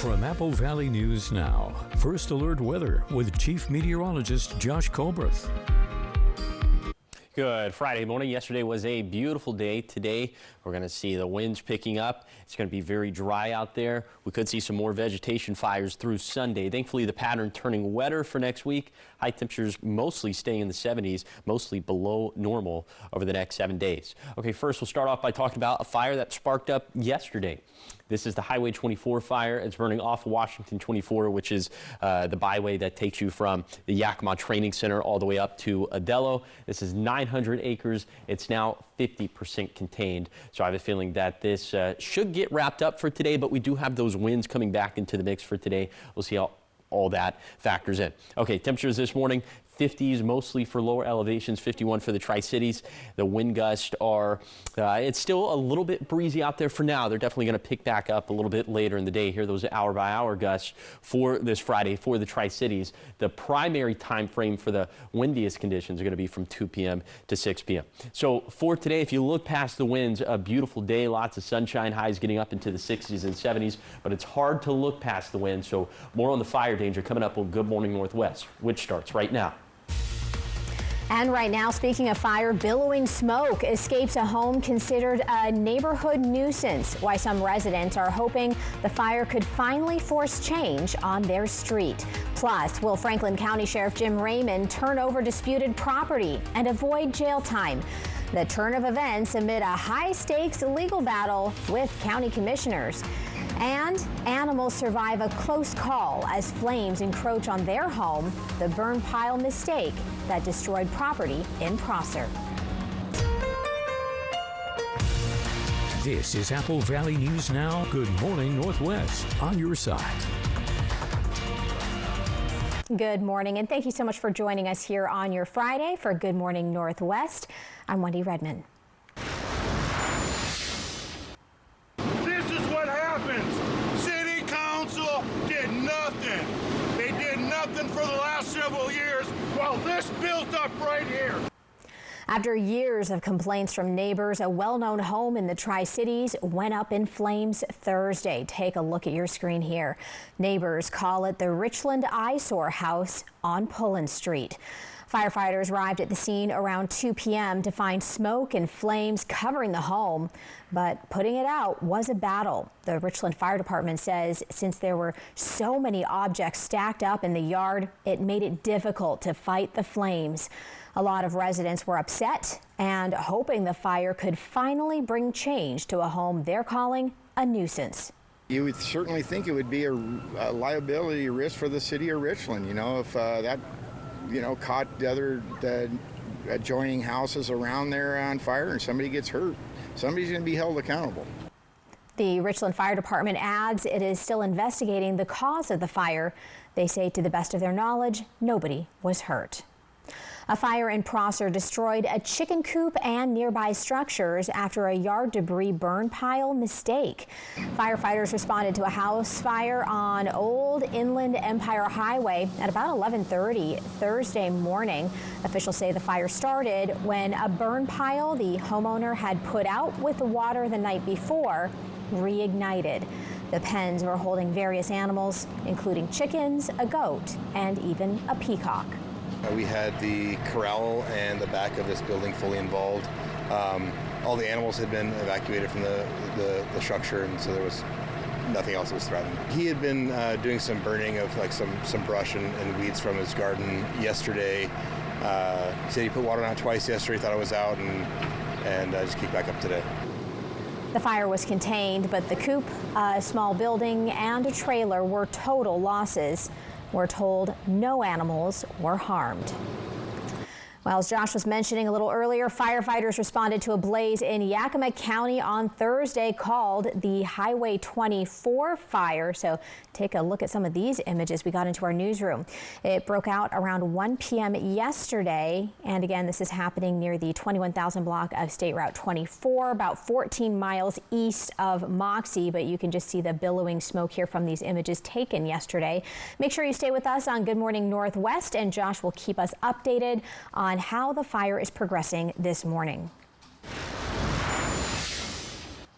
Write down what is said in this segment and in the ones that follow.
From Apple Valley News Now, First Alert Weather with Chief Meteorologist Josh Colbreth. Good Friday morning. Yesterday was a beautiful day. Today, we're going to see the winds picking up. It's going to be very dry out there. We could see some more vegetation fires through Sunday. Thankfully, the pattern turning wetter for next week. High temperatures mostly staying in the 70s, mostly below normal over the next 7 days. Okay, first we'll start off by talking about a fire that sparked up yesterday. This is the Highway 24 fire. It's burning off Washington 24, which is the byway that takes you from the Yakima Training Center all the way up to Adello. This is 900 acres. It's now 50% contained. So I have a feeling that this should get wrapped up for today, but we do have those winds coming back into the mix for today. We'll see how all that factors in. Okay, temperatures this morning. 50s mostly for lower elevations, 51 for the Tri-Cities. The wind gusts are, it's still a little bit breezy out there for now. They're definitely going to pick back up a little bit later in the day here. Those hour by hour gusts for this Friday for the Tri-Cities. The primary time frame for the windiest conditions are going to be from 2 p.m. to 6 p.m. So for today, if you look past the winds, a beautiful day, lots of sunshine, highs getting up into the 60s and 70s, but it's hard to look past the wind. So more on the fire danger coming up on Good Morning Northwest, which starts right now. And right now, speaking of fire, billowing smoke escapes a home considered a neighborhood nuisance. Why some residents are hoping the fire could finally force change on their street. Plus, will Franklin County Sheriff Jim Raymond turn over disputed property and avoid jail time? The turn of events amid a high-stakes legal battle with county commissioners. And animals survive a close call as flames encroach on their home, the burn pile mistake that destroyed property in Prosser. This is Apple Valley News Now. Good Morning Northwest on your side. Good morning, and thank you so much for joining us here on your Friday for Good Morning Northwest. I'm Wendy Redman. For the last several years while this built up right here. After years of complaints from neighbors, a well-known home in the Tri-Cities went up in flames Thursday. Take a look at your screen here. Neighbors call it the Richland Eyesore House on Pullen Street. Firefighters arrived at the scene around 2 p.m. to find smoke and flames covering the home, but putting it out was a battle. The Richland Fire Department says since there were so many objects stacked up in the yard, it made it difficult to fight the flames. A lot of residents were upset and hoping the fire could finally bring change to a home they're calling a nuisance. You would certainly think it would be a liability risk for the city of Richland, if that caught the adjoining houses around there on fire and somebody gets hurt. Somebody's going to be held accountable. The Richland Fire Department adds it is still investigating the cause of the fire. They say to the best of their knowledge, nobody was hurt. A fire in Prosser destroyed a chicken coop and nearby structures after a yard debris burn pile mistake. Firefighters responded to a house fire on Old Inland Empire Highway at about 11:30 Thursday morning. Officials say the fire started when a burn pile the homeowner had put out with the water the night before reignited. The pens were holding various animals, including chickens, a goat, and even a peacock. We had the corral and the back of this building fully involved. All the animals had been evacuated from the structure, and so there was nothing else that was threatened. He had been doing some burning of some brush and weeds from his garden yesterday. He said he put water on it twice yesterday, thought it was out, and just kicked back up today. The fire was contained, but the coop, a small building, and a trailer were total losses. We're told no animals were harmed. Well, as Josh was mentioning a little earlier, firefighters responded to a blaze in Yakima County on Thursday called the Highway 24 fire. So take a look at some of these images we got into our newsroom. It broke out around 1 p.m. yesterday. And again, this is happening near the 21,000 block of State Route 24, about 14 miles east of Moxie. But you can just see the billowing smoke here from these images taken yesterday. Make sure you stay with us on Good Morning Northwest, and Josh will keep us updated on how the fire is progressing this morning.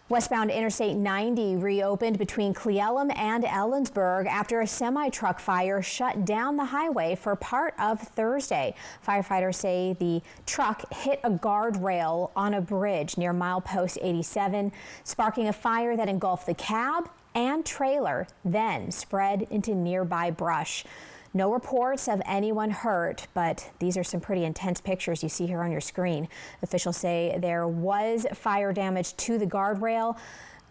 Westbound Interstate 90 reopened between Cle Elum and Ellensburg after a semi-truck fire shut down the highway for part of Thursday. Firefighters say the truck hit a guardrail on a bridge near milepost 87, sparking a fire that engulfed the cab and trailer, then spread into nearby brush. No reports of anyone hurt, but these are some pretty intense pictures you see here on your screen. Officials say there was fire damage to the guardrail,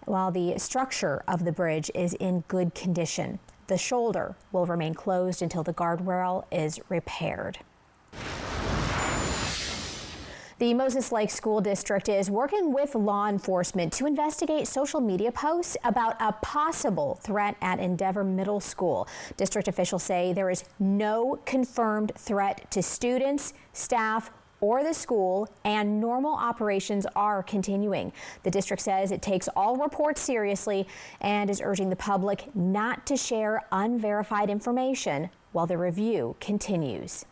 while the structure of the bridge is in good condition. The shoulder will remain closed until the guardrail is repaired. The Moses Lake School District is working with law enforcement to investigate social media posts about a possible threat at Endeavor Middle School. District officials say there is no confirmed threat to students, staff, or the school, and normal operations are continuing. The district says it takes all reports seriously and is urging the public not to share unverified information while the review continues.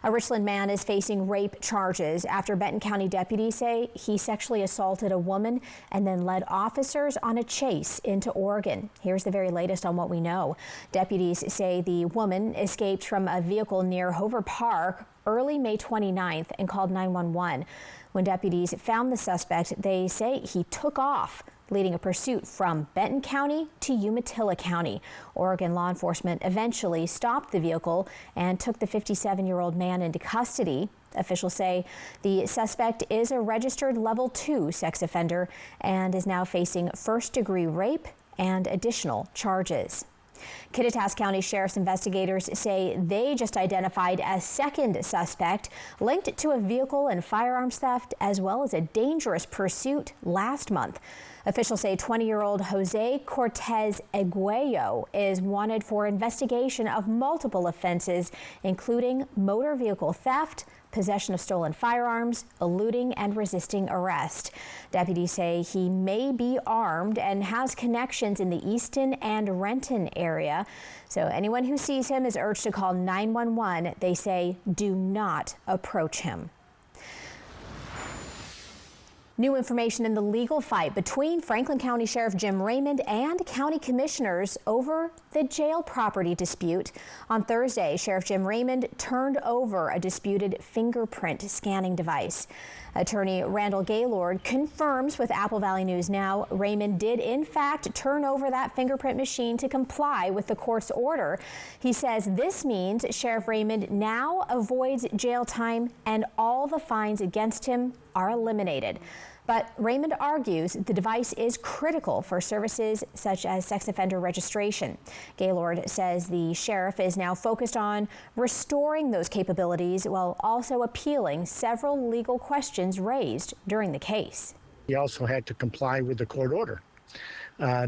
A Richland man is facing rape charges after Benton County deputies say he sexually assaulted a woman and then led officers on a chase into Oregon. Here's the very latest on what we know. Deputies say the woman escaped from a vehicle near Hover Park early May 29th and called 911. When deputies found the suspect, they say he took off, leading a pursuit from Benton County to Umatilla County. Oregon law enforcement eventually stopped the vehicle and took the 57-year-old man into custody. Officials say the suspect is a registered level 2 sex offender and is now facing first-degree rape and additional charges. Kittitas County Sheriff's investigators say they just identified a second suspect linked to a vehicle and firearms theft as well as a dangerous pursuit last month. Officials say 20-year-old Jose Cortez Eguello is wanted for investigation of multiple offenses, including motor vehicle theft, possession of stolen firearms, eluding and resisting arrest. Deputies say he may be armed and has connections in the Easton and Renton area. So anyone who sees him is urged to call 911. They say do not approach him. New information in the legal fight between Franklin County Sheriff Jim Raymond and county commissioners over the jail property dispute. On Thursday, Sheriff Jim Raymond turned over a disputed fingerprint scanning device. Attorney Randall Gaylord confirms with Apple Valley News Now Raymond did in fact turn over that fingerprint machine to comply with the court's order. He says this means Sheriff Raymond now avoids jail time and all the fines against him are eliminated. But Raymond argues the device is critical for services such as sex offender registration. Gaylord says the sheriff is now focused on restoring those capabilities while also appealing several legal questions raised during the case. He also had to comply with the court order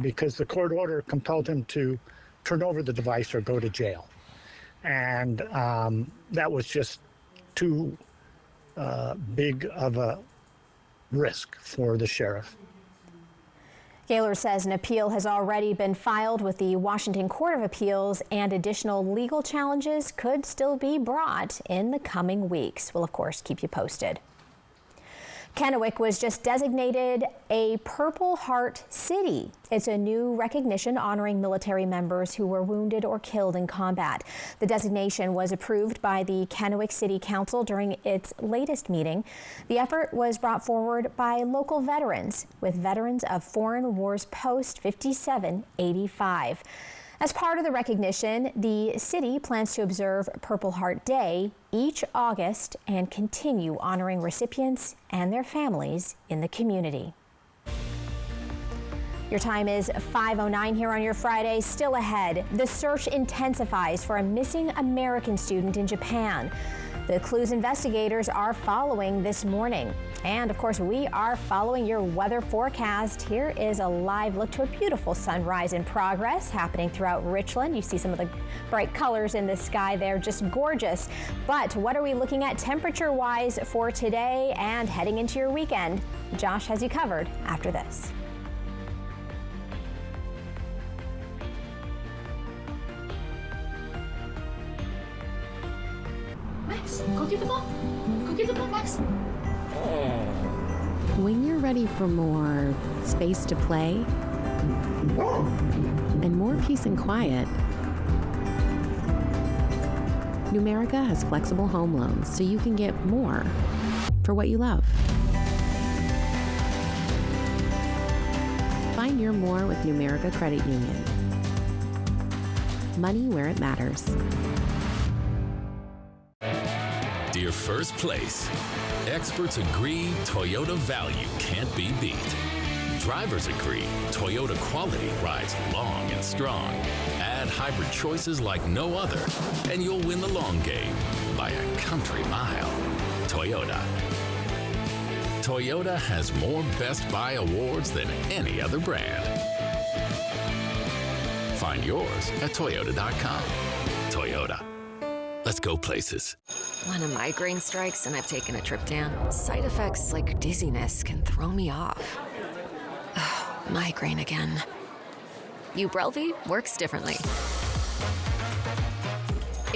because the court order compelled him to turn over the device or go to jail. And that was just too big of a risk for the sheriff. Gaylord says an appeal has already been filed with the Washington Court of Appeals and additional legal challenges could still be brought in the coming weeks. We'll, of course, keep you posted. Kennewick was just designated a Purple Heart City. It's a new recognition honoring military members who were wounded or killed in combat. The designation was approved by the Kennewick City Council during its latest meeting. The effort was brought forward by local veterans, with veterans of Foreign Wars Post 5785. As part of the recognition, the city plans to observe Purple Heart Day each August and continue honoring recipients and their families in the community. Your time is 5:09 here on your Friday. Still ahead, the search intensifies for a missing American student in Japan. The clues investigators are following this morning. And of course, we are following your weather forecast. Here is a live look to a beautiful sunrise in progress happening throughout Richland. You see some of the bright colors in the sky there, just gorgeous. But what are we looking at temperature-wise for today and heading into your weekend? Josh has you covered after this. Max, go get the ball. Go get the ball, Max. When you're ready for more space to play and more peace and quiet, Numerica has flexible home loans so you can get more for what you love. Find your more with Numerica Credit Union. Money where it matters. Dear First Place, experts agree Toyota value can't be beat. Drivers agree Toyota quality rides long and strong. Add hybrid choices like no other, and you'll win the long game by a country mile. Toyota. Toyota has more Best Buy awards than any other brand. Find yours at Toyota.com. Toyota. Let's go places. When a migraine strikes and I've taken a triptan, side effects like dizziness can throw me off. Ugh, migraine again. Ubrelvy works differently.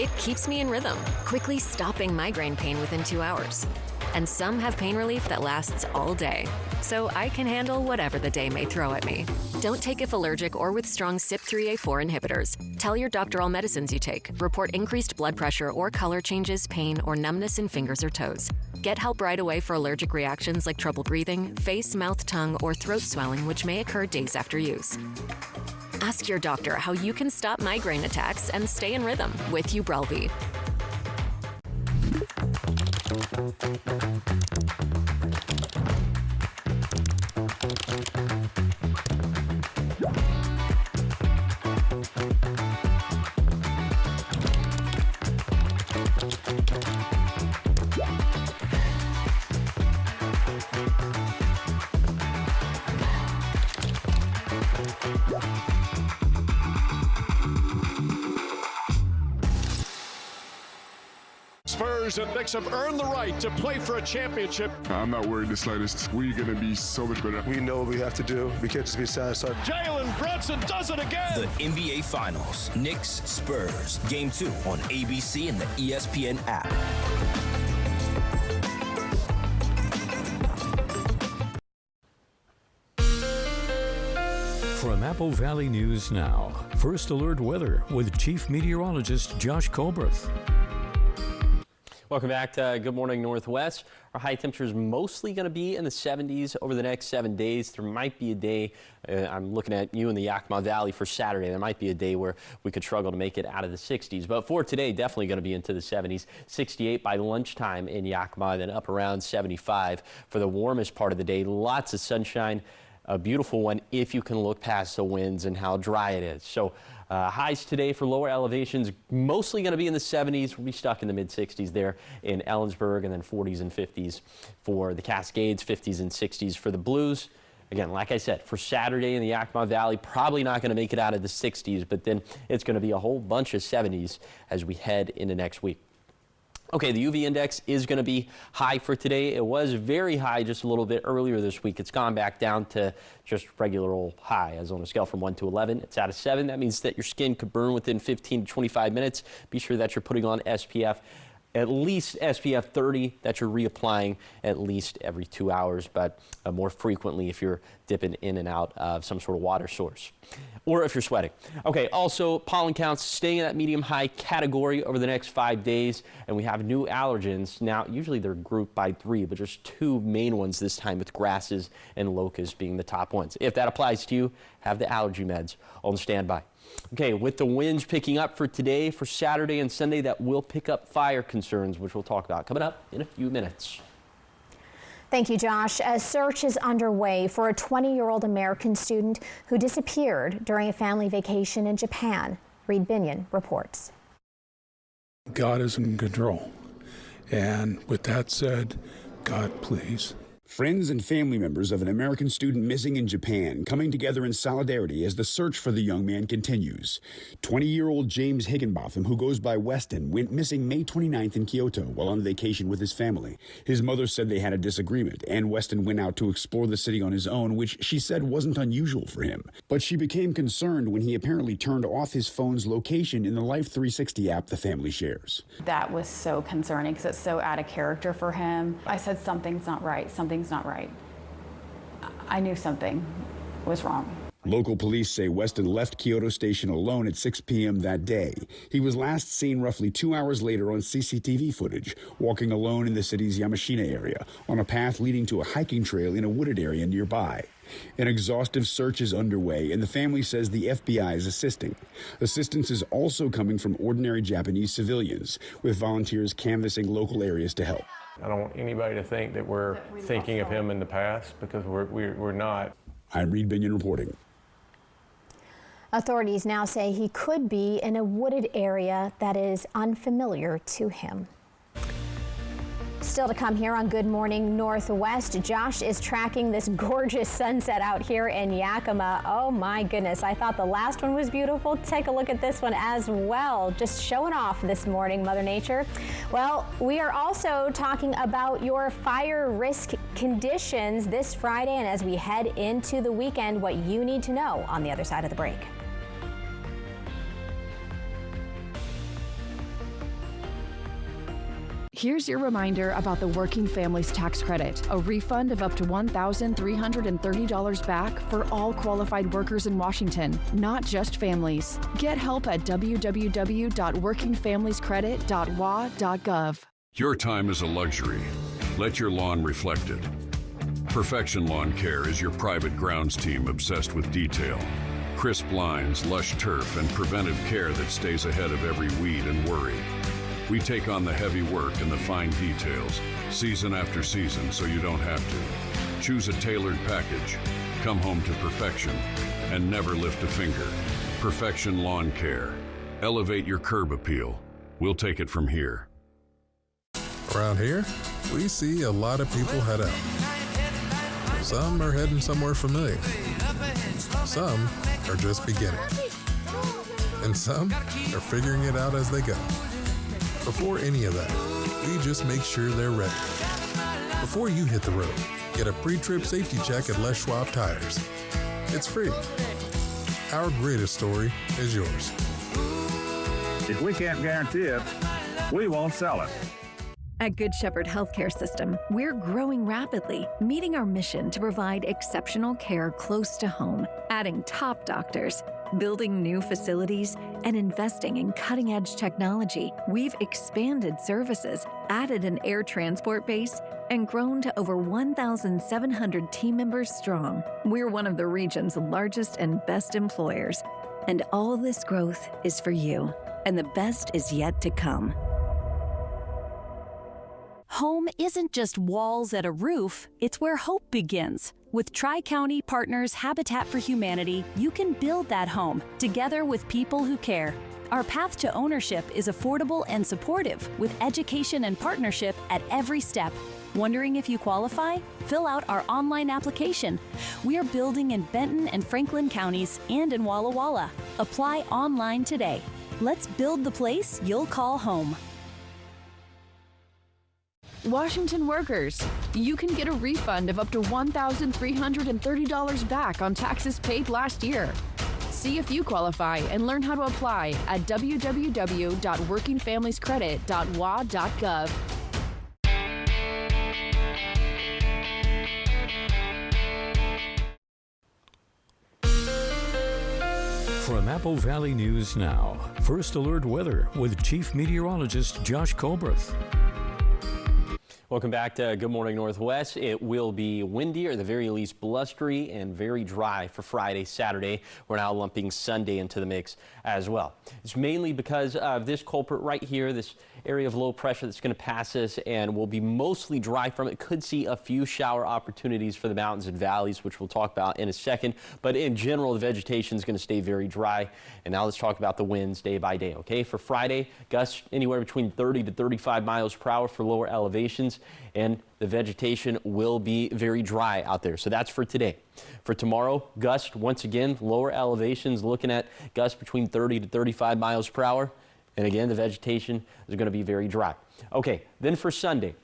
It keeps me in rhythm, quickly stopping migraine pain within 2 hours. And some have pain relief that lasts all day, so I can handle whatever the day may throw at me. Don't take if allergic or with strong CYP3A4 inhibitors. Tell your doctor all medicines you take. Report increased blood pressure or color changes, pain, or numbness in fingers or toes. Get help right away for allergic reactions like trouble breathing, face, mouth, tongue, or throat swelling, which may occur days after use. Ask your doctor how you can stop migraine attacks and stay in rhythm with Ubrelvy. Spurs and Knicks have earned the right to play for a championship. I'm not worried the slightest. We're going to be so much better. We know what we have to do. We can't just be satisfied. Jalen Brunson does it again. The NBA Finals, Knicks, Spurs, Game 2 on ABC and the ESPN app. From Apple Valley News Now, First Alert Weather with Chief Meteorologist Josh Colberth. Welcome back to Good Morning Northwest. Our high temperatures mostly going to be in the 70s over the next 7 days. There might be a day, I'm looking at you in the Yakima Valley for Saturday, there might be a day where we could struggle to make it out of the 60s. But for today, definitely going to be into the 70s. 68 by lunchtime in Yakima, then up around 75 for the warmest part of the day. Lots of sunshine. A beautiful one if you can look past the winds and how dry it is. So highs today for lower elevations, mostly going to be in the 70s. We'll be stuck in the mid-60s there in Ellensburg, and then 40s and 50s for the Cascades, 50s and 60s for the Blues. Again, like I said, for Saturday in the Yakima Valley, probably not going to make it out of the 60s, but then it's going to be a whole bunch of 70s as we head into next week. Okay, the UV index is going to be high for today. It was very high just a little bit earlier this week. It's gone back down to just regular old high, as on a scale from 1 to 11. It's at a 7. That means that your skin could burn within 15 to 25 minutes. Be sure that you're putting on SPF, at least SPF 30, that you're reapplying at least every 2 hours, but more frequently if you're dipping in and out of some sort of water source, or if you're sweating. Okay, also pollen counts staying in that medium high category over the next 5 days, and we have new allergens. Now, usually they're grouped by 3, but there's 2 main ones this time, with grasses and locusts being the top ones. If that applies to you, have the allergy meds on standby. Okay, with the winds picking up for today, for Saturday and Sunday, that will pick up fire concerns, which we'll talk about coming up in a few minutes. Thank you, Josh. A search is underway for a 20-year-old American student who disappeared during a family vacation in Japan. Reed Binion reports. God is in control. And with that said, God, please. Friends and family members of an American student missing in Japan coming together in solidarity as the search for the young man continues. 20-year-old James Higginbotham, who goes by Weston, went missing May 29th in Kyoto while on vacation with his family. His mother said they had a disagreement, and Weston went out to explore the city on his own, which she said wasn't unusual for him. But she became concerned when he apparently turned off his phone's location in the Life 360 app the family shares. That was so concerning because it's so out of character for him. I said, something's not right, something's not right. I knew something was wrong. Local police say Weston left Kyoto Station alone at 6 p.m. that day. He was last seen roughly 2 hours later on CCTV footage, walking alone in the city's Yamashina area on a path leading to a hiking trail in a wooded area nearby. An exhaustive search is underway, and the family says the FBI is assisting. Assistance is also coming from ordinary Japanese civilians, with volunteers canvassing local areas to help. I don't want anybody to think that we're thinking of him in the past, because we're not. I'm Reed Binion reporting. Authorities now say he could be in a wooded area that is unfamiliar to him. Still to come here on Good Morning Northwest, Josh is tracking this gorgeous sunset out here in Yakima. Oh my goodness, I thought the last one was beautiful. Take a look at this one as well. Just showing off this morning, Mother Nature. Well, we are also talking about your fire risk conditions this Friday, and as we head into the weekend, what you need to know on the other side of the break. Here's your reminder about the Working Families Tax Credit, a refund of up to $1,330 back for all qualified workers in Washington, not just families. Get help at www.workingfamiliescredit.wa.gov. Your time is a luxury. Let your lawn reflect it. Perfection Lawn Care is your private grounds team obsessed with detail. Crisp lines, lush turf, and preventive care that stays ahead of every weed and worry. We take on the heavy work and the fine details, season after season, so you don't have to. Choose a tailored package, come home to perfection, and never lift a finger. Perfection Lawn Care. Elevate your curb appeal. We'll take it from here. Around here, we see a lot of people head out. Some are heading somewhere familiar. Some are just beginning. And some are figuring it out as they go. Before any of that, we just make sure they're ready. Before you hit the road, get a pre-trip safety check at Les Schwab Tires. It's free. Our greatest story is yours. If we can't guarantee it, we won't sell it. At Good Shepherd Healthcare System, we're growing rapidly, meeting our mission to provide exceptional care close to home, adding top doctors, building new facilities, and investing in cutting-edge technology. We've expanded services, added an air transport base, and grown to over 1,700 team members strong. We're one of the region's largest and best employers, and all this growth is for you, and the best is yet to come. Home isn't just walls and a roof, it's where hope begins. With Tri-County Partners Habitat for Humanity, you can build that home together with people who care. Our path to ownership is affordable and supportive, with education and partnership at every step. Wondering if you qualify? Fill out our online application. We are building in Benton and Franklin counties and in Walla Walla. Apply online today. Let's build the place you'll call home. Washington workers, you can get a refund of up to $1,330 back on taxes paid last year. See if you qualify and learn how to apply at www.workingfamiliescredit.wa.gov. From Apple Valley News Now, First Alert Weather with Chief Meteorologist Josh Colbreth. Welcome back to Good Morning Northwest. It will be windy, or at the very least blustery, and very dry for Friday, Saturday. We're now lumping Sunday into the mix as well. It's mainly because of this culprit right here, this area of low pressure that's going to pass us and will be mostly dry from it. Could see a few shower opportunities for the mountains and valleys, which we'll talk about in a second. But in general, the vegetation is going to stay very dry. And now let's talk about the winds day by day. Okay, for Friday, gusts anywhere between 30 to 35 miles per hour for lower elevations. And the vegetation will be very dry out there. So that's for today. For tomorrow, gusts once again, lower elevations, looking at gusts between 30 to 35 miles per hour. And again, the vegetation is going to be very dry. Okay, then for Sunday,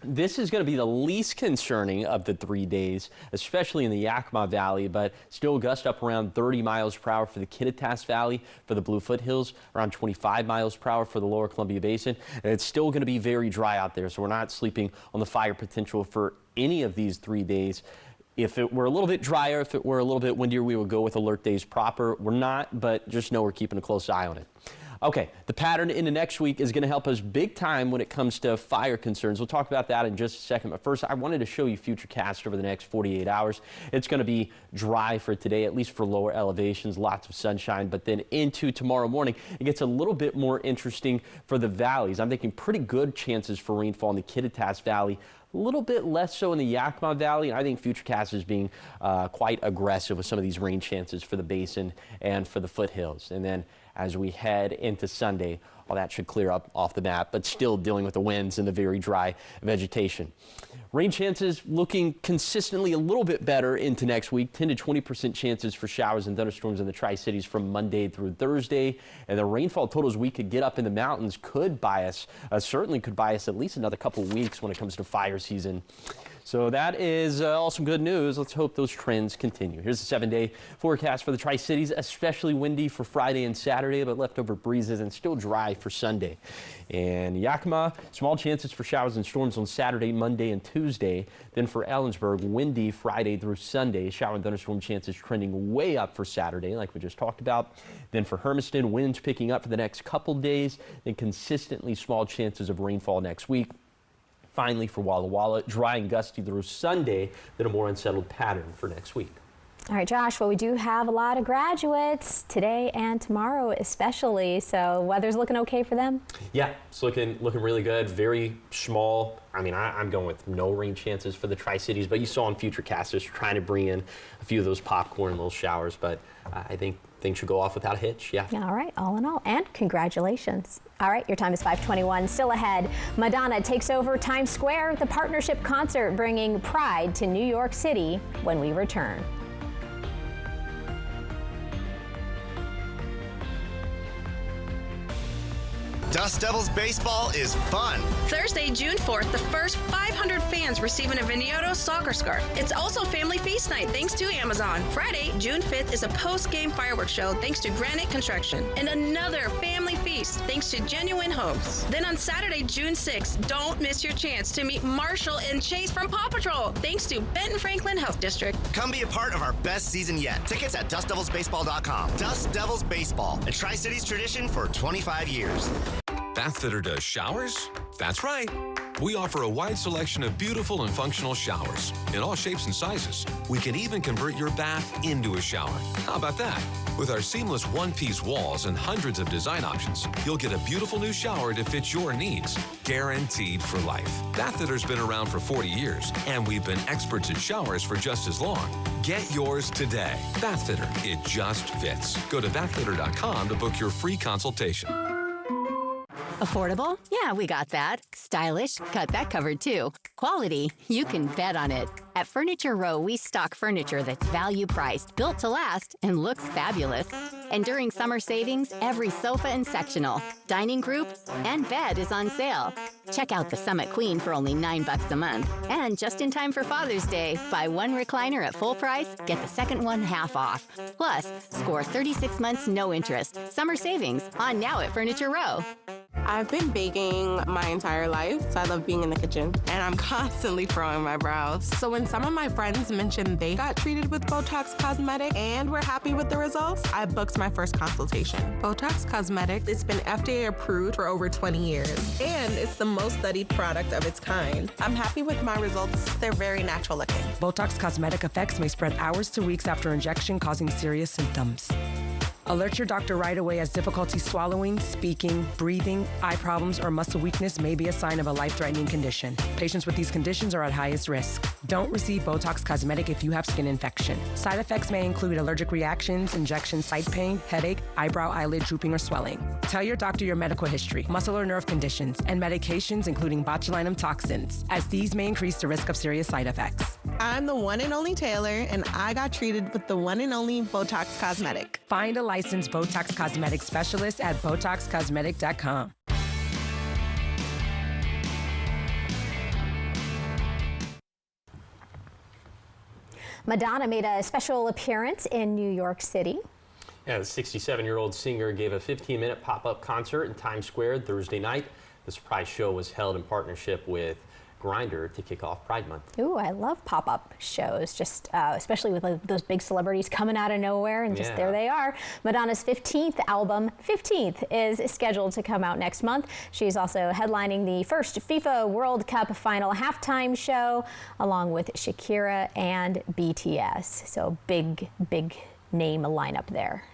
this is going to be the least concerning of the 3 days, especially in the Yakima Valley, but still gust up around 30 miles per hour for the Kittitas Valley, for the Blue Foothills, around 25 miles per hour for the Lower Columbia Basin. And it's still going to be very dry out there, so we're not sleeping on the fire potential for any of these 3 days. If it were a little bit drier, if it were a little bit windier, we would go with alert days proper. We're not, but just know we're keeping a close eye on it. Okay, the pattern into next week is going to help us big time when it comes to fire concerns. We'll talk about that in just a second, but first I wanted to show you Futurecast over the next 48 hours. It's going to be dry for today, at least for lower elevations, lots of sunshine, but then into tomorrow morning, it gets a little bit more interesting for the valleys. I'm thinking pretty good chances for rainfall in the Kittitas Valley, a little bit less so in the Yakima Valley, and I think Futurecast is being quite aggressive with some of these rain chances for the basin and for the foothills. And then as we head into Sunday, all that should clear up off the map, but still dealing with the winds and the very dry vegetation. Rain chances looking consistently a little bit better into next week. 10 to 20% chances for showers and thunderstorms in the Tri-Cities from Monday through Thursday. And the rainfall totals we could get up in the mountains could buy us, certainly could buy us at least another couple weeks when it comes to fire season. So that is all some good news. Let's hope those trends continue. Here's the 7-day forecast for the Tri-Cities, especially windy for Friday and Saturday, but leftover breezes and still dry for Sunday. And Yakima, small chances for showers and storms on Saturday, Monday, and Tuesday. Then for Ellensburg, windy Friday through Sunday. Shower and thunderstorm chances trending way up for Saturday, like we just talked about. Then for Hermiston, winds picking up for the next couple days. Then consistently small chances of rainfall next week. Finally, for Walla Walla, dry and gusty through Sunday, then a more unsettled pattern for next week. All right, Josh, well, we do have a lot of graduates today and tomorrow especially, so weather's looking okay for them? Yeah, it's looking really good, very small. I mean, I'm going with no rain chances for the Tri-Cities, but you saw on Futurecasters trying to bring in a few of those popcorn little showers, but I think things should go off without a hitch, yeah. All right, all in all, and congratulations. All right, your time is 5:21. Still ahead, Madonna takes over Times Square, the partnership concert bringing pride to New York City when we return. Dust Devils baseball is fun. Thursday, June 4th, the first 500 fans receiving a Vignotto soccer scarf. It's also Family Feast Night, thanks to Amazon. Friday, June 5th, is a post-game fireworks show, thanks to Granite Construction. And another Family Feast, thanks to Genuine Homes. Then on Saturday, June 6th, don't miss your chance to meet Marshall and Chase from Paw Patrol, thanks to Benton Franklin Health District. Come be a part of our best season yet. Tickets at DustDevilsBaseball.com. Dust Devils Baseball, a Tri-Cities tradition for 25 years. Bathfitter does showers? That's right. We offer a wide selection of beautiful and functional showers in all shapes and sizes. We can even convert your bath into a shower. How about that? With our seamless one-piece walls and hundreds of design options, you'll get a beautiful new shower to fit your needs, guaranteed for life. Bathfitter's been around for 40 years, and we've been experts at showers for just as long. Get yours today. Bathfitter, it just fits. Go to bathfitter.com to book your free consultation. Affordable? Yeah, we got that. Stylish? Got that covered too. Quality? You can bet on it. At Furniture Row, we stock furniture that's value priced, built to last, and looks fabulous. And during summer savings, every sofa and sectional, dining group, and bed is on sale. Check out the Summit Queen for only $9 a month. And just in time for Father's Day, buy one recliner at full price, get the second one half off. Plus, score 36 months no interest. Summer savings on now at Furniture Row. I've been baking my entire life, so I love being in the kitchen. And I'm constantly furrowing my brows. So when some of my friends mentioned they got treated with Botox Cosmetic and were happy with the results, I booked my first consultation. Botox Cosmetic, it's been FDA approved for over 20 years. And it's the most studied product of its kind. I'm happy with my results. They're very natural looking. Botox Cosmetic effects may spread hours to weeks after injection, causing serious symptoms. Alert your doctor right away as difficulty swallowing, speaking, breathing, eye problems, or muscle weakness may be a sign of a life-threatening condition. Patients with these conditions are at highest risk. Don't receive Botox Cosmetic if you have skin infection. Side effects may include allergic reactions, injection site pain, headache, eyebrow, eyelid drooping, or swelling. Tell your doctor your medical history, muscle or nerve conditions, and medications including botulinum toxins, as these may increase the risk of serious side effects. I'm the one and only Taylor, and I got treated with the one and only Botox Cosmetic. Find a licensed Botox Cosmetic specialist at BotoxCosmetic.com. Madonna made a special appearance in New York City. Yeah, the 67-year-old singer gave a 15-minute pop-up concert in Times Square Thursday night. The surprise show was held in partnership with Grindr to kick off Pride Month. Ooh, I love pop-up shows, just especially with those big celebrities coming out of nowhere and just there they are. Madonna's 15th album, 15th, is scheduled to come out next month. She's also headlining the first FIFA World Cup final halftime show along with Shakira and BTS. So big name lineup there.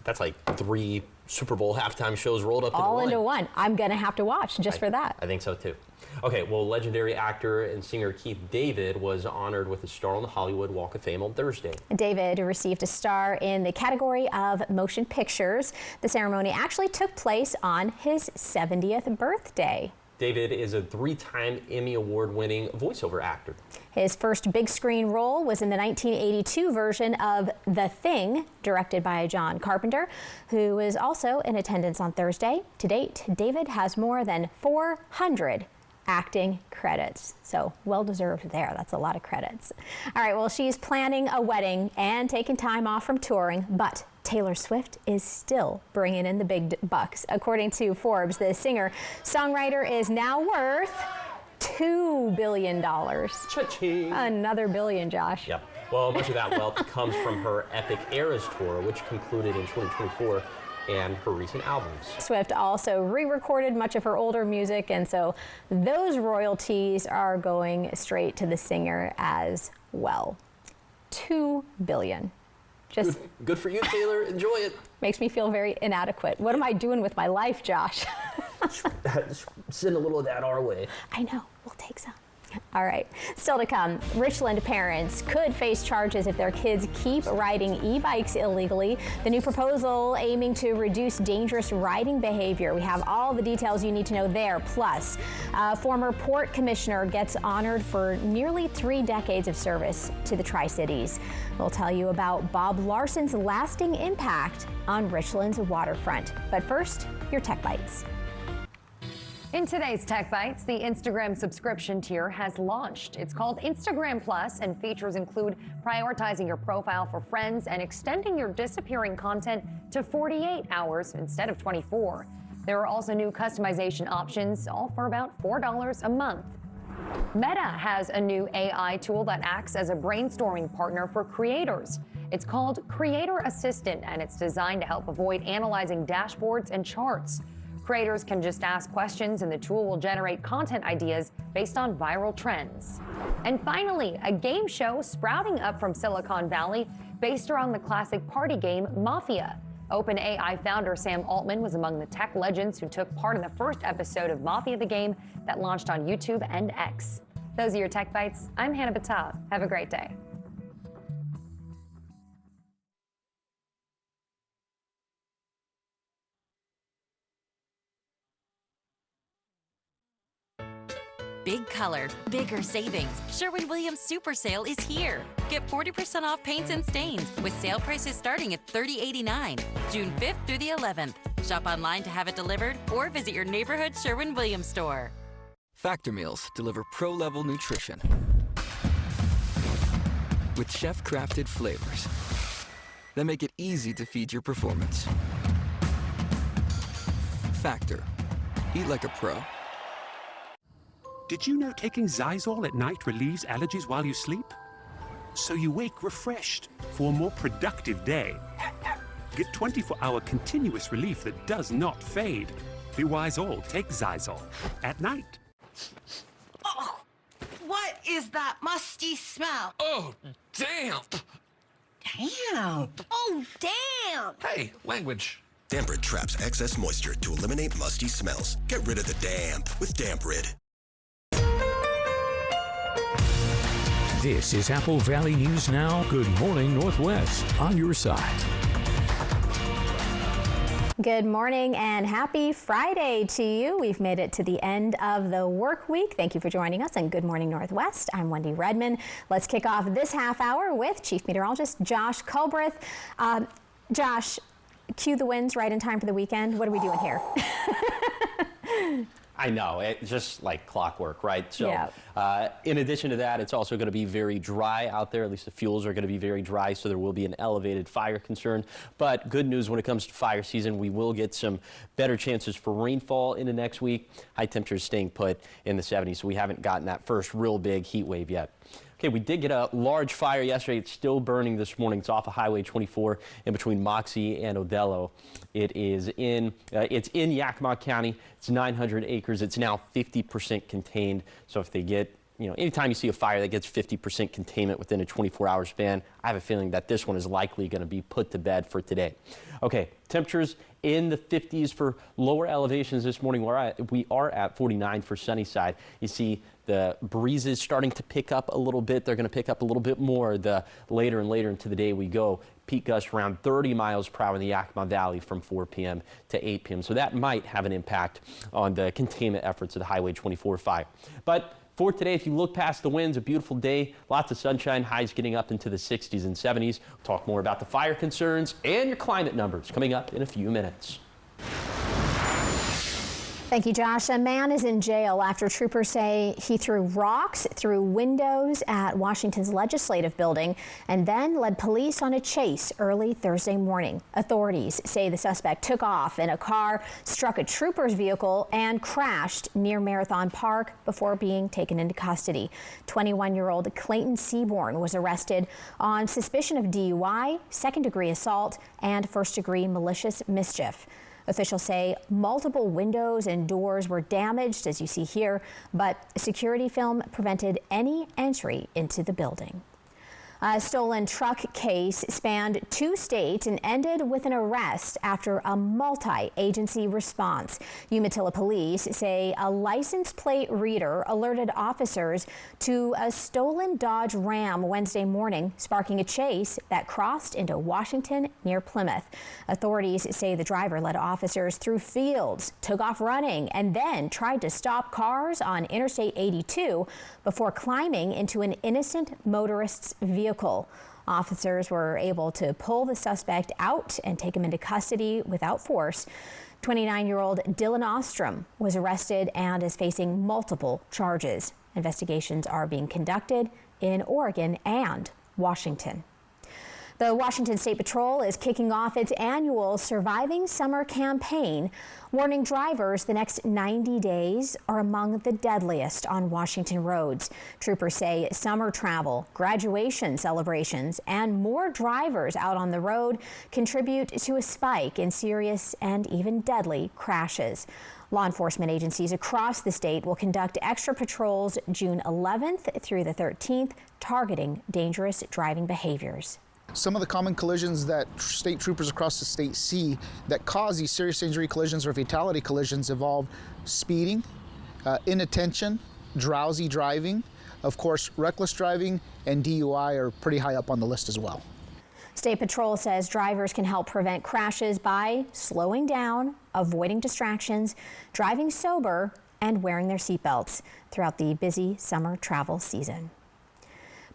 That's like 3 Super Bowl halftime shows rolled up all into one. I'm gonna have to watch just for that. I think so too. Okay, well, legendary actor and singer Keith David was honored with a star on the Hollywood Walk of Fame on Thursday. David received a star in the category of motion pictures. The ceremony actually took place on his 70th birthday. David is a 3-time Emmy Award-winning voiceover actor. His first big screen role was in the 1982 version of The Thing, directed by John Carpenter, who was also in attendance on Thursday. To date, David has more than 400 acting credits. So well-deserved there. That's a lot of credits. All right, well, she's planning a wedding and taking time off from touring, but Taylor Swift is still bringing in the big bucks. According to Forbes, the singer-songwriter is now worth $2 billion. Cha-ching. Another billion, Josh. Yep. Well, much of that wealth comes from her Epic Eras tour, which concluded in 2024, and her recent albums. Swift also re-recorded much of her older music, and so those royalties are going straight to the singer as well. $2 billion. Just good for you, Taylor. Enjoy it. Makes me feel very inadequate. What am I doing with my life, Josh? Send a little of that our way. I know. We'll take some. All right. Still to come, Richland parents could face charges if their kids keep riding e-bikes illegally. The new proposal aiming to reduce dangerous riding behavior. We have all the details you need to know there. Plus, a former port commissioner gets honored for nearly 3 decades of service to the Tri-Cities. We'll tell you about Bob Larson's lasting impact on Richland's waterfront. But first, your Tech Bites. In today's Tech Bites, the Instagram subscription tier has launched. It's called Instagram Plus, and features include prioritizing your profile for friends and extending your disappearing content to 48 hours instead of 24. There are also new customization options, all for about $4 a month. Meta has a new AI tool that acts as a brainstorming partner for creators. It's called Creator Assistant, and it's designed to help avoid analyzing dashboards and charts. Creators can just ask questions and the tool will generate content ideas based on viral trends. And finally, a game show sprouting up from Silicon Valley based around the classic party game Mafia. OpenAI founder Sam Altman was among the tech legends who took part in the first episode of Mafia the Game that launched on YouTube and X. Those are your Tech Bites. I'm Hannah Battah. Have a great day. Big color, bigger savings. Sherwin-Williams Super Sale is here. Get 40% off paints and stains with sale prices starting at $30.89. June 5th through the 11th. Shop online to have it delivered or visit your neighborhood Sherwin-Williams store. Factor meals deliver pro-level nutrition with chef-crafted flavors that make it easy to feed your performance. Factor. Eat like a pro. Did you know taking Xyzal at night relieves allergies while you sleep? So you wake refreshed for a more productive day. Get 24-hour continuous relief that does not fade. Be wise all, take Xyzal at night. Oh, what is that musty smell? Oh, damp. Damp. Oh, damp. Hey, language. Damprid traps excess moisture to eliminate musty smells. Get rid of the damp with Damprid. This is Apple Valley News Now. Good morning, Northwest, on your side. Good morning and happy Friday to you. We've made it to the end of the work week. Thank you for joining us on Good Morning Northwest. I'm Wendy Redman. Let's kick off this half hour with Chief Meteorologist Josh Culbreth. Josh, cue the winds right in time for the weekend. What are we doing here? I know, it's just like clockwork, right? So yeah. In addition to that, it's also going to be very dry out there. At least the fuels are going to be very dry, so there will be an elevated fire concern. But good news when it comes to fire season, we will get some better chances for rainfall into next week. High temperatures staying put in the 70s, so we haven't gotten that first real big heat wave yet. Okay, we did get a large fire yesterday. It's still burning this morning. It's off of Highway 24 in between Moxie and Odello. It is in Yakima County. It's 900 acres. It's now 50% contained. So if they get, anytime you see a fire that gets 50% containment within a 24-hour span, I have a feeling that this one is likely going to be put to bed for today. Okay, temperatures in the 50s for lower elevations this morning. We are at 49 for Sunnyside. You see the breezes starting to pick up a little bit. They're going to pick up a little bit more the later and later into the day we go. Peak gusts around 30 miles per hour in the Yakima Valley from 4 p.m. to 8 p.m. So that might have an impact on the containment efforts of the Highway 24 fire. But for today, if you look past the winds, a beautiful day, lots of sunshine, highs getting up into the 60s and 70s. We'll talk more about the fire concerns and your climate numbers coming up in a few minutes. Thank you, Josh. A man is in jail after troopers say he threw rocks through windows at Washington's legislative building and then led police on a chase early Thursday morning. Authorities say the suspect took off in a car, struck a trooper's vehicle, and crashed near Marathon Park before being taken into custody. 21-year-old Clayton Seaborn was arrested on suspicion of DUI, second-degree assault, and first-degree malicious mischief. Officials say multiple windows and doors were damaged, as you see here, but security film prevented any entry into the building. A stolen truck case spanned 2 states and ended with an arrest after a multi-agency response. Umatilla police say a license plate reader alerted officers to a stolen Dodge Ram Wednesday morning, sparking a chase that crossed into Washington near Plymouth. Authorities say the driver led officers through fields, took off running, and then tried to stop cars on Interstate 82 before climbing into an innocent motorist's vehicle. Officers were able to pull the suspect out and take him into custody without force. 29-year-old Dylan Ostrom was arrested and is facing multiple charges. Investigations are being conducted in Oregon and Washington. The Washington State Patrol is kicking off its annual Surviving Summer campaign, warning drivers the next 90 days are among the deadliest on Washington roads. Troopers say summer travel, graduation celebrations, and more drivers out on the road contribute to a spike in serious and even deadly crashes. Law enforcement agencies across the state will conduct extra patrols June 11th through the 13th, targeting dangerous driving behaviors. Some of the common collisions that state troopers across the state see that cause these serious injury collisions or fatality collisions involve speeding, inattention, drowsy driving. Of course, reckless driving and DUI are pretty high up on the list as well. State Patrol says drivers can help prevent crashes by slowing down, avoiding distractions, driving sober, and wearing their seatbelts throughout the busy summer travel season.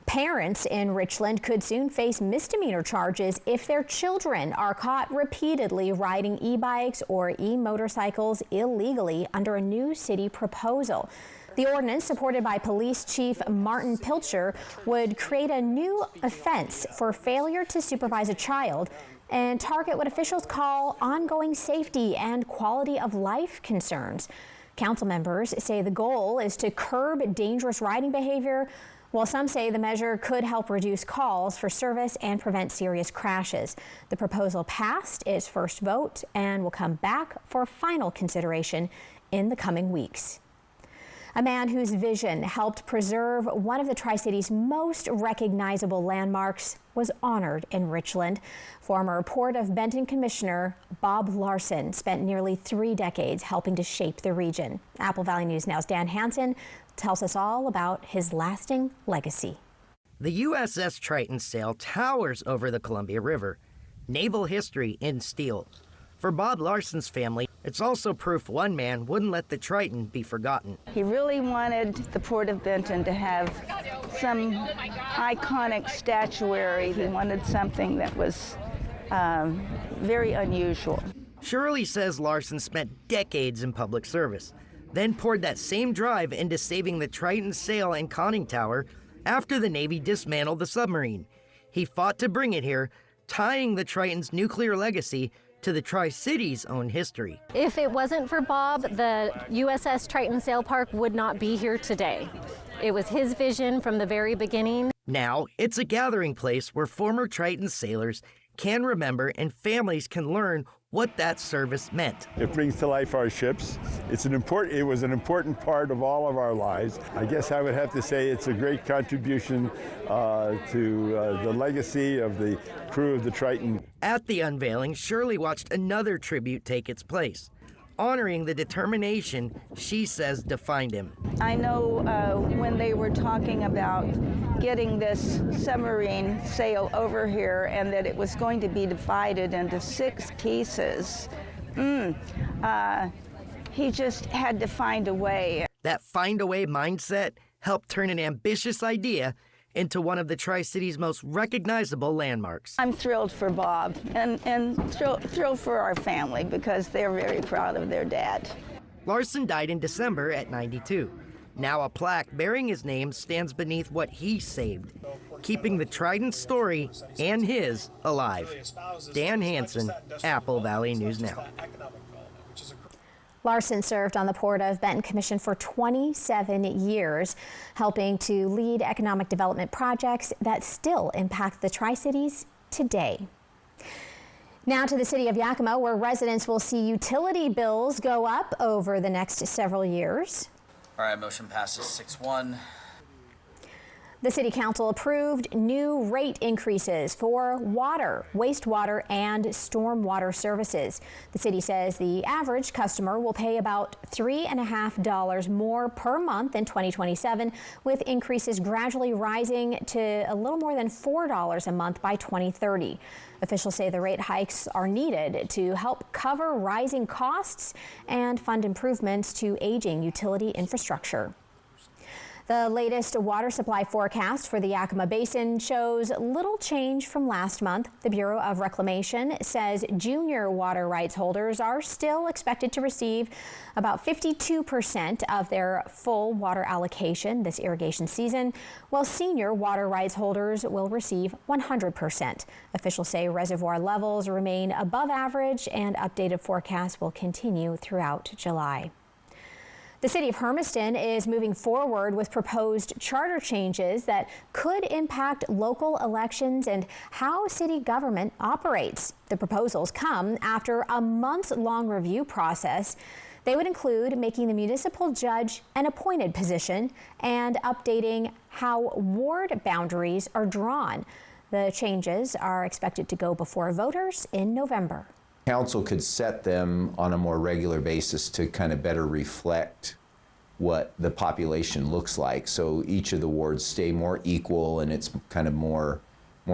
Parents in Richland could soon face misdemeanor charges if their children are caught repeatedly riding e-bikes or e-motorcycles illegally under a new city proposal. The ordinance, supported by Police Chief Martin Pilcher, would create a new offense for failure to supervise a child and target what officials call ongoing safety and quality of life concerns. Council members say the goal is to curb dangerous riding behavior, while some say the measure could help reduce calls for service and prevent serious crashes. The proposal passed its first vote and will come back for final consideration in the coming weeks. A man whose vision helped preserve one of the Tri-City's most recognizable landmarks was honored in Richland. Former Port of Benton Commissioner Bob Larson spent nearly 3 decades helping to shape the region. Apple Valley News Now's Dan Hansen tells us all about his lasting legacy. The USS Triton sail towers over the Columbia River. Naval history in steel. For Bob Larson's family, it's also proof one man wouldn't let the Triton be forgotten. He really wanted the Port of Benton to have some iconic statuary. He wanted something that was very unusual. Shirley says Larson spent decades in public service. then poured that same drive into saving the Triton sail and conning tower after the Navy dismantled the submarine. He fought to bring it here, tying the Triton's nuclear legacy to the Tri-Cities' own history. If it wasn't for Bob, the USS Triton Sail Park would not be here today. It was his vision from the very beginning. Now, it's a gathering place where former Triton sailors can remember and families can learn what that service meant. It brings to life our ships. It was an important part of all of our lives. I guess I would have to say it's a great contribution to the legacy of the crew of the Triton. At the unveiling, Shirley watched another tribute take its place, honoring the determination she says defined him. I know when they were talking about getting this submarine sail over here and that it was going to be divided into 6 pieces, he just had to find a way. That find-a-way mindset helped turn an ambitious idea into one of the Tri-Cities' most recognizable landmarks. I'm thrilled for Bob and thrilled for our family because they're very proud of their dad. Larson died in December at 92. Now a plaque bearing his name stands beneath what he saved, keeping the Triton story and his alive. Dan Hansen, Apple Valley News Now. Larson served on the Port of Benton Commission for 27 years, helping to lead economic development projects that still impact the Tri-Cities today. Now to the city of Yakima, where residents will see utility bills go up over the next several years. All right, motion passes 6-1. The City Council approved new rate increases for water, wastewater, and stormwater services. The city says the average customer will pay about $3.50 more per month in 2027, with increases gradually rising to a little more than $4 a month by 2030. Officials say the rate hikes are needed to help cover rising costs and fund improvements to aging utility infrastructure. The latest water supply forecast for the Yakima Basin shows little change from last month. The Bureau of Reclamation says junior water rights holders are still expected to receive about 52% of their full water allocation this irrigation season, while senior water rights holders will receive 100%. Officials say reservoir levels remain above average and updated forecasts will continue throughout July. The city of Hermiston is moving forward with proposed charter changes that could impact local elections and how city government operates. The proposals come after a months-long review process. They would include making the municipal judge an appointed position and updating how ward boundaries are drawn. The changes are expected to go before voters in November. Council could set them on a more regular basis to kind of better reflect what the population looks like. So each of the wards stay more equal and it's kind of more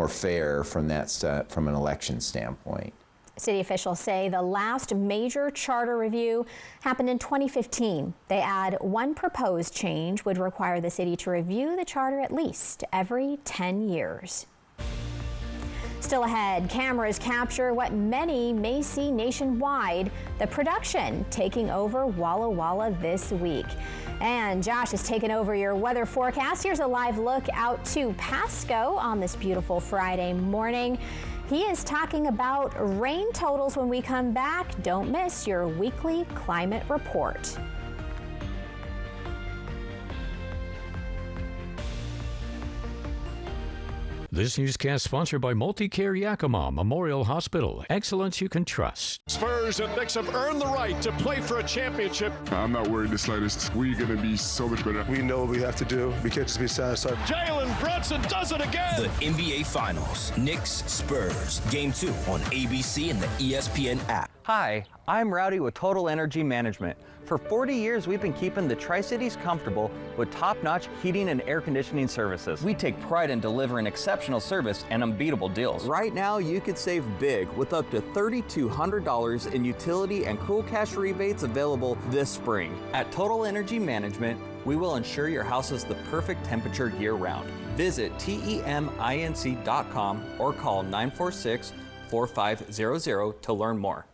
fair from that from an election standpoint. City officials say the last major charter review happened in 2015. They add one proposed change would require the city to review the charter at least every 10 years. Still ahead, cameras capture what many may see nationwide, the production taking over Walla Walla this week. And Josh has taken over your weather forecast. Here's a live look out to Pasco on this beautiful Friday morning. He is talking about rain totals when we come back. Don't miss your weekly climate report. This newscast sponsored by Multicare Yakima Memorial Hospital. Excellence you can trust. Spurs and Knicks have earned the right to play for a championship. I'm not worried the slightest. We're going to be so much better. We know what we have to do. We can't just be satisfied. Jalen Brunson does it again. The NBA Finals, Knicks Spurs, Game 2 on ABC and the ESPN app. Hi, I'm Rowdy with Total Energy Management. For 40 years, we've been keeping the Tri-Cities comfortable with top-notch heating and air conditioning services. We take pride in delivering exceptional service and unbeatable deals. Right now, you could save big with up to $3,200 in utility and cool cash rebates available this spring. At Total Energy Management, we will ensure your house is the perfect temperature year-round. Visit TEMINC.com or call 946-4500 to learn more.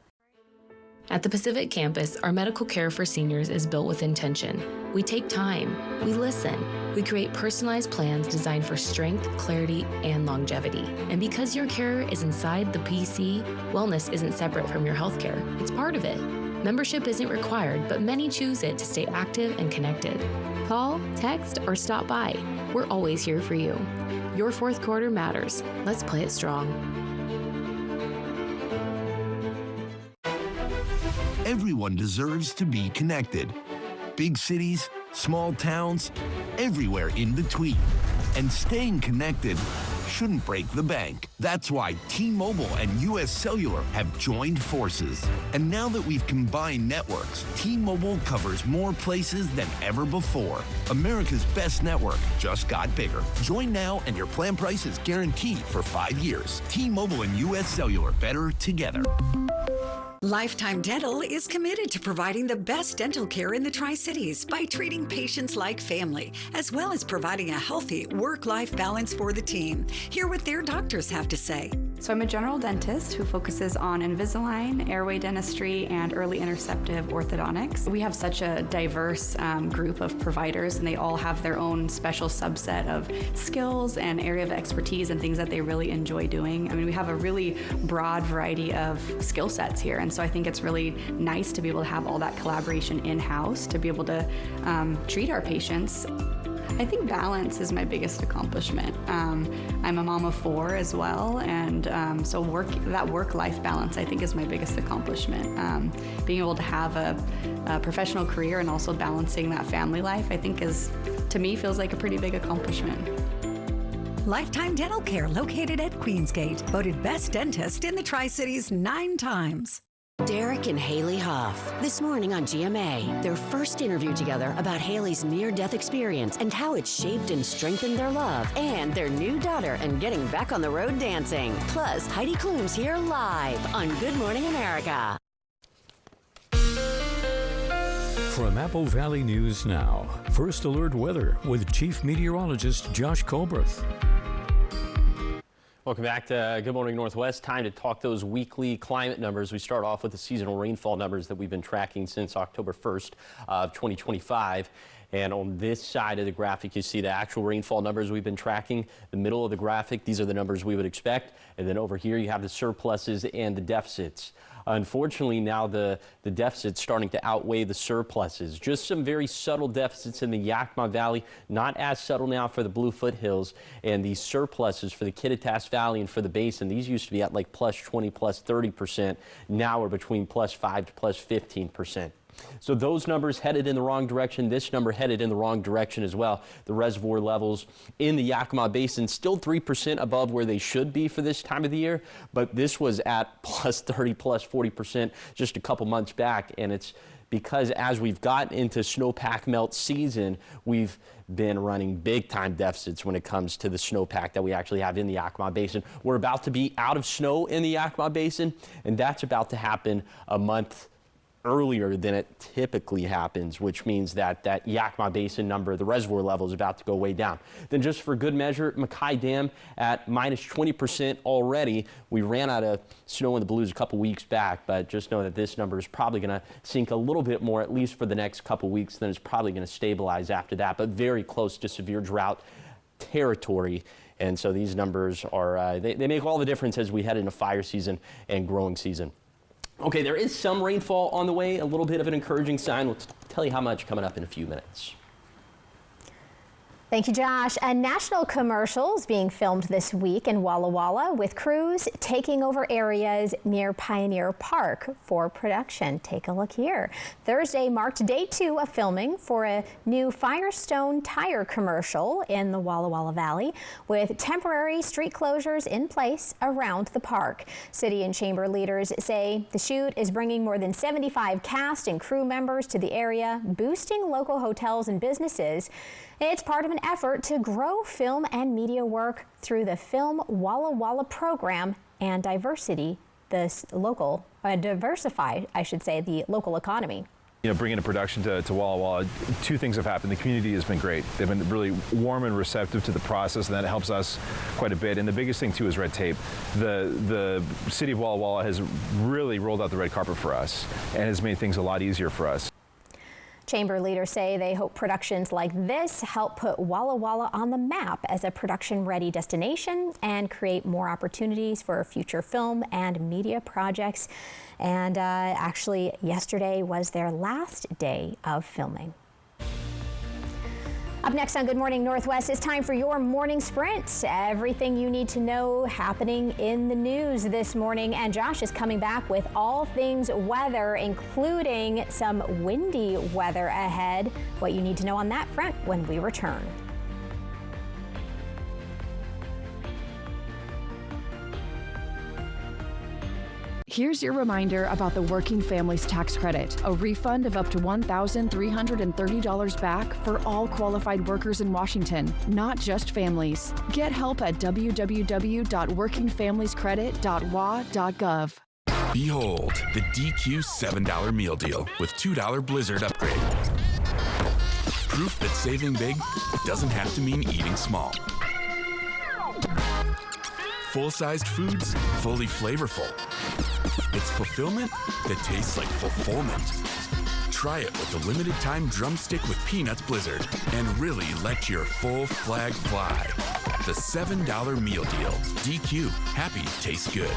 At the Pacific Campus, our medical care for seniors is built with intention. We take time, we listen, we create personalized plans designed for strength, clarity, and longevity. And because your care is inside the PC, wellness isn't separate from your healthcare. It's part of it. Membership isn't required, but many choose it to stay active and connected. Call, text, or stop by. We're always here for you. Your fourth quarter matters. Let's play it strong. Everyone deserves to be connected. Big cities, small towns, everywhere in between. And staying connected shouldn't break the bank. That's why T-Mobile and US Cellular have joined forces. And now that we've combined networks, T-Mobile covers more places than ever before. America's best network just got bigger. Join now and your plan price is guaranteed for 5 years. T-Mobile and US Cellular, better together. Lifetime Dental is committed to providing the best dental care in the Tri-Cities by treating patients like family, as well as providing a healthy work-life balance for the team. Hear what their doctors have to say. So I'm a general dentist who focuses on Invisalign, airway dentistry, and early interceptive orthodontics. We have such a diverse group of providers, and they all have their own special subset of skills and area of expertise and things that they really enjoy doing. I mean, we have a really broad variety of skill sets here, and so I think it's really nice to be able to have all that collaboration in-house to be able to treat our patients. I think balance is my biggest accomplishment. I'm a mom of 4 as well, and so that work-life balance I think is my biggest accomplishment. Being able to have a professional career and also balancing that family life I think to me feels like a pretty big accomplishment. Lifetime Dental Care, located at Queensgate, voted best dentist in the Tri-Cities 9 times. Derek and Haley Huff, this morning on GMA, their first interview together about Haley's near-death experience and how it shaped and strengthened their love, and their new daughter and getting back on the road dancing. Plus, Heidi Klum's here live on Good Morning America. From Apple Valley News Now, First Alert Weather with Chief Meteorologist Josh Colbreth. Welcome back to Good Morning Northwest. Time to talk those weekly climate numbers. We start off with the seasonal rainfall numbers that we've been tracking since October 1st of 2025. And on this side of the graphic, you see the actual rainfall numbers we've been tracking. The middle of the graphic, these are the numbers we would expect. And then over here, you have the surpluses and the deficits. Unfortunately, now the deficit's starting to outweigh the surpluses. Just some very subtle deficits in the Yakima Valley, not as subtle now for the Blue Foothills, and these surpluses for the Kittitas Valley and for the Basin. These used to be at like plus 20, plus 30%. Now we're between plus 5 to plus 15%. So those numbers headed in the wrong direction. This number headed in the wrong direction as well. The reservoir levels in the Yakima Basin still 3% above where they should be for this time of the year, but this was at plus 30, plus 40% just a couple months back, and it's because as we've gotten into snowpack melt season, we've been running big time deficits when it comes to the snowpack that we actually have in the Yakima Basin. We're about to be out of snow in the Yakima Basin, and that's about to happen a month earlier than it typically happens, which means that that Yakima Basin number, the reservoir level, is about to go way down. Then just for good measure, Mackay Dam at minus 20% already. We ran out of snow in the Blues a couple weeks back, but just know that this number is probably going to sink a little bit more, at least for the next couple weeks. Then it's probably going to stabilize after that, but very close to severe drought territory. And so these numbers are, they make all the difference as we head into fire season and growing season. Okay, there is some rainfall on the way, a little bit of an encouraging sign. We'll tell you how much coming up in a few minutes. Thank you, Josh. A national commercial is being filmed this week in Walla Walla with crews taking over areas near Pioneer Park for production. Take a look here. Thursday marked day 2 of filming for a new Firestone tire commercial in the Walla Walla Valley with temporary street closures in place around the park. City and chamber leaders say the shoot is bringing more than 75 cast and crew members to the area, boosting local hotels and businesses. It's part of an effort to grow film and media work through the Film Walla Walla program and diversify the local economy. Bringing a production to Walla Walla, two things have happened. The community has been great. They've been really warm and receptive to the process, and that helps us quite a bit. And the biggest thing, too, is red tape. The city of Walla Walla has really rolled out the red carpet for us and has made things a lot easier for us. Chamber leaders say they hope productions like this help put Walla Walla on the map as a production-ready destination and create more opportunities for future film and media projects. And actually, yesterday was their last day of filming. Up next on Good Morning Northwest, it's time for your morning sprint. Everything you need to know happening in the news this morning. And Josh is coming back with all things weather, including some windy weather ahead. What you need to know on that front when we return. Here's your reminder about the Working Families Tax Credit, a refund of up to $1,330 back for all qualified workers in Washington, not just families. Get help at www.workingfamiliescredit.wa.gov. Behold, the DQ $7 meal deal with $2 Blizzard upgrade. Proof that saving big doesn't have to mean eating small. Full-sized foods, fully flavorful. It's fulfillment that tastes like fulfillment. Try it with the limited time drumstick with peanuts Blizzard and really let your full flag fly. The $7 meal deal. DQ. Happy tastes good.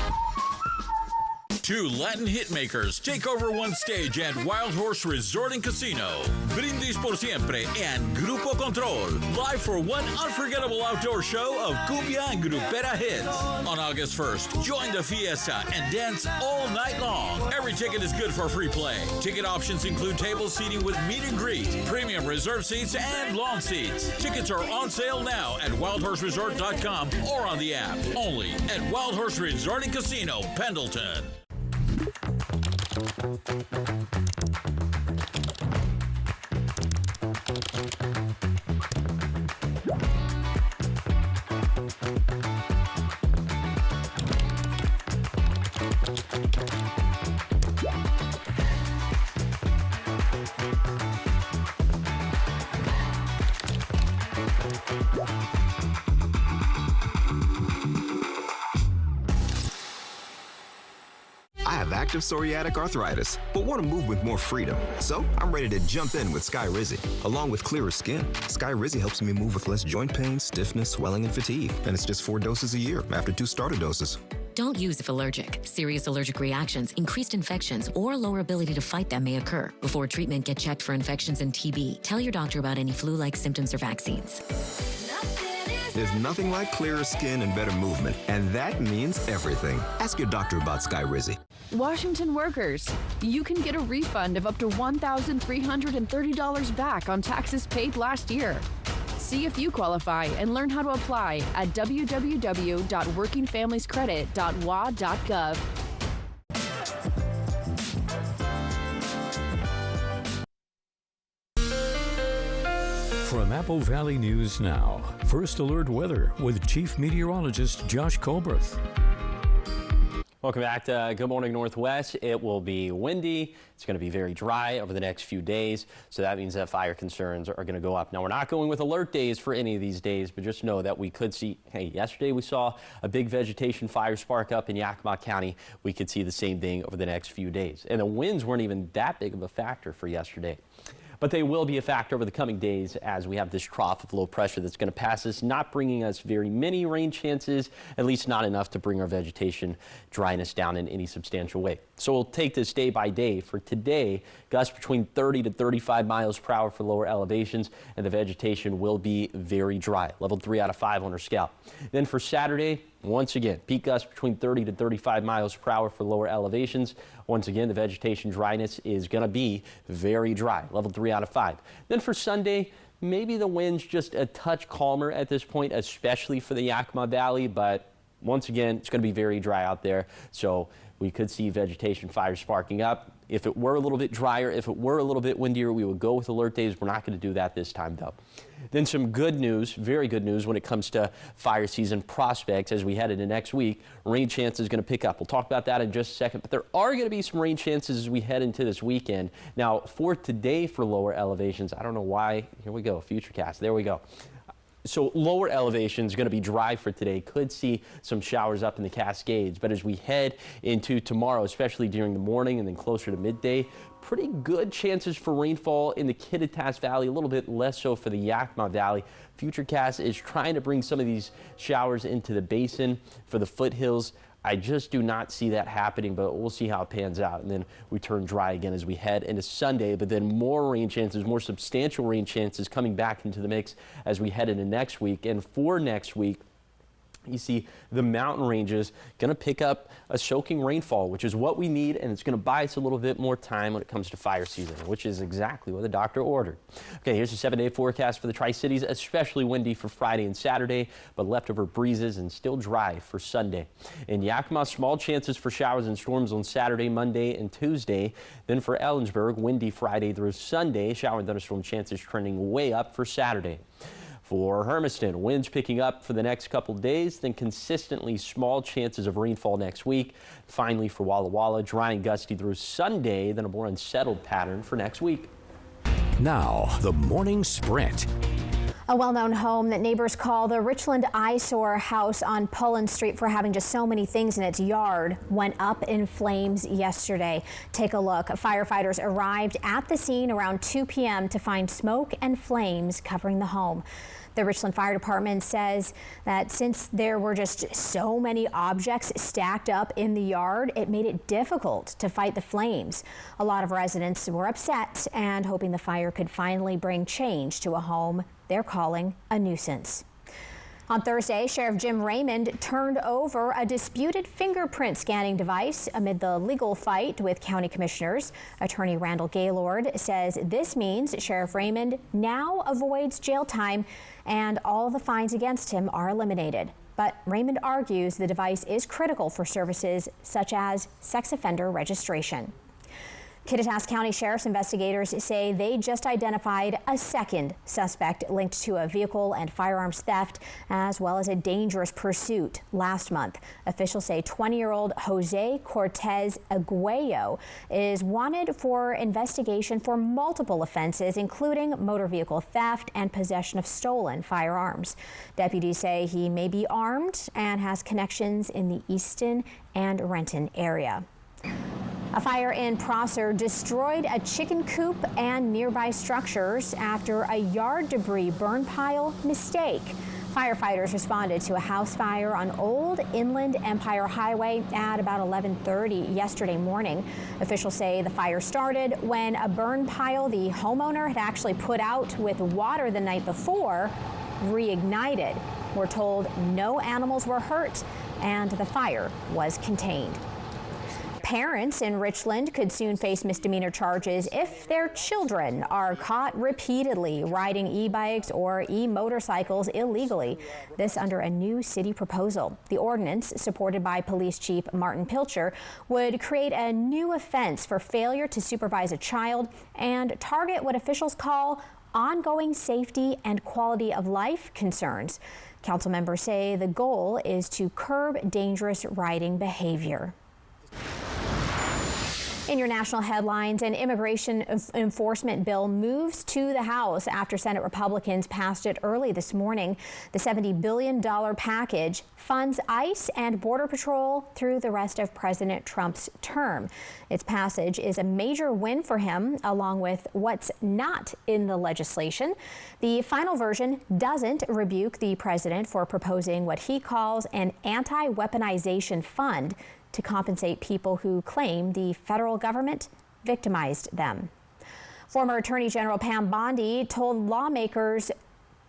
Two Latin hitmakers take over one stage at Wild Horse Resort and Casino. Brindis por Siempre and Grupo Control, live for one unforgettable outdoor show of cumbia and grupera hits. On August 1st, join the fiesta and dance all night long. Every ticket is good for free play. Ticket options include table seating with meet and greet, premium reserved seats, and lawn seats. Tickets are on sale now at wildhorseresort.com or on the app. Only at Wild Horse Resort and Casino, Pendleton. Active psoriatic arthritis, but want to move with more freedom. So I'm ready to jump in with Skyrizi. Along with clearer skin, Skyrizi helps me move with less joint pain, stiffness, swelling, and fatigue. And it's just 4 doses a year after 2 starter doses. Don't use if allergic. Serious allergic reactions, increased infections, or lower ability to fight them may occur. Before treatment, get checked for infections and TB. Tell your doctor about any flu-like symptoms or vaccines. There's nothing like clearer skin and better movement, and that means everything. Ask your doctor about Skyrizi. Washington workers, you can get a refund of up to $1,330 back on taxes paid last year. See if you qualify and learn how to apply at www.workingfamiliescredit.wa.gov. From Apple Valley News Now, First Alert Weather with Chief Meteorologist Josh Colbreth. Welcome back to Good Morning Northwest. It will be windy. It's going to be very dry over the next few days. So that means that fire concerns are going to go up. Now, we're not going with alert days for any of these days, but just know that we could see, hey, yesterday we saw a big vegetation fire spark up in Yakima County. We could see the same thing over the next few days. And the winds weren't even that big of a factor for yesterday. But they will be a factor over the coming days as we have this trough of low pressure that's going to pass us, not bringing us very many rain chances, at least not enough to bring our vegetation dryness down in any substantial way. So we'll take this day by day. For today, gusts between 30 to 35 miles per hour for lower elevations, and the vegetation will be very dry, level 3 out of 5 on our scale. Then for Saturday, once again, peak gusts between 30 to 35 miles per hour for lower elevations. Once again, the vegetation dryness is going to be very dry, level 3 out of 5. Then for Sunday, maybe the wind's just a touch calmer at this point, especially for the Yakima Valley, but once again, it's going to be very dry out there. So we could see vegetation fires sparking up. If it were a little bit drier, if it were a little bit windier, we would go with alert days. We're not going to do that this time, though. Then some good news, very good news when it comes to fire season prospects as we head into next week. Rain chance is going to pick up. We'll talk about that in just a second, but there are going to be some rain chances as we head into this weekend. Now, for today for lower elevations, I don't know why. Here we go, Futurecast. There we go. So lower elevation is going to be dry for today. Could see some showers up in the Cascades. But as we head into tomorrow, especially during the morning and then closer to midday, pretty good chances for rainfall in the Kittitas Valley, a little bit less so for the Yakima Valley. Futurecast is trying to bring some of these showers into the basin for the foothills. I just do not see that happening, but we'll see how it pans out. And then we turn dry again as we head into Sunday, but then more rain chances, more substantial rain chances coming back into the mix as we head into next week. And for next week, you see the mountain ranges going to pick up a soaking rainfall, which is what we need, and it's going to buy us a little bit more time when it comes to fire season, which is exactly what the doctor ordered. Okay, here's the 7-day forecast for the Tri-Cities, especially windy for Friday and Saturday, but leftover breezes and still dry for Sunday. In Yakima, small chances for showers and storms on Saturday, Monday, and Tuesday. Then for Ellensburg, windy Friday through Sunday, shower and thunderstorm chances trending way up for Saturday. For Hermiston, winds picking up for the next couple days, then consistently small chances of rainfall next week. Finally, for Walla Walla, dry and gusty through Sunday, then a more unsettled pattern for next week. Now, the Morning Sprint. A well-known home that neighbors call the Richland Eyesore House on Pullen Street for having just so many things in its yard went up in flames yesterday. Take a look. Firefighters arrived at the scene around 2 p.m. to find smoke and flames covering the home. The Richland Fire Department says that since there were just so many objects stacked up in the yard, it made it difficult to fight the flames. A lot of residents were upset and hoping the fire could finally bring change to a home they're calling a nuisance. On Thursday, Sheriff Jim Raymond turned over a disputed fingerprint scanning device amid the legal fight with county commissioners. Attorney Randall Gaylord says this means Sheriff Raymond now avoids jail time and all the fines against him are eliminated. But Raymond argues the device is critical for services such as sex offender registration. Kittitas County Sheriff's investigators say they just identified a second suspect linked to a vehicle and firearms theft, as well as a dangerous pursuit last month. Officials say 20-year-old Jose Cortez Aguayo is wanted for investigation for multiple offenses, including motor vehicle theft and possession of stolen firearms. Deputies say he may be armed and has connections in the Easton and Renton area. A fire in Prosser destroyed a chicken coop and nearby structures after a yard debris burn pile mistake. Firefighters responded to a house fire on Old Inland Empire Highway at about 11:30 yesterday morning. Officials say the fire started when a burn pile the homeowner had actually put out with water the night before reignited. We're told no animals were hurt and the fire was contained. Parents in Richland could soon face misdemeanor charges if their children are caught repeatedly riding e-bikes or e-motorcycles illegally. This under a new city proposal. The ordinance, supported by Police Chief Martin Pilcher, would create a new offense for failure to supervise a child and target what officials call ongoing safety and quality of life concerns. Council members say the goal is to curb dangerous riding behavior. In your national headlines, an immigration enforcement bill moves to the House after Senate Republicans passed it early this morning. The $70 billion package funds ICE and Border Patrol through the rest of President Trump's term. Its passage is a major win for him, along with what's not in the legislation. The final version doesn't rebuke the president for proposing what he calls an anti-weaponization fund to compensate people who claim the federal government victimized them. Former Attorney General Pam Bondi told lawmakers